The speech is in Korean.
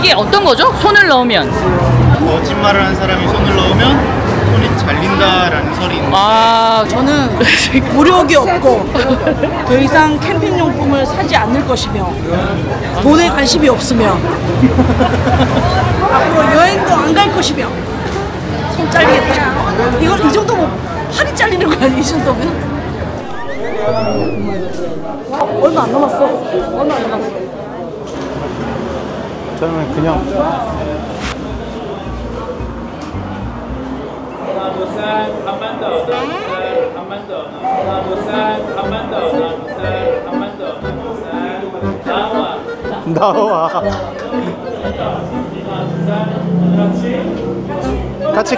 이게 어떤 거죠? 손을 넣으면 거짓말을 한 사람이 손을 넣으면 손이 잘린다라는 설이 있는데 아, 저는 무력이 없고 더 이상 캠핑용품을 사지 않을 것이며 돈에 관심이 없으며 앞으로 여행도 안 갈 것이며 손 잘리겠다. 이거 이 정도면 팔이 잘리는 거 아니야? 이 정도면? 얼마 안 남았어. 얼마 안 남았어. 저는 그냥 나와 같이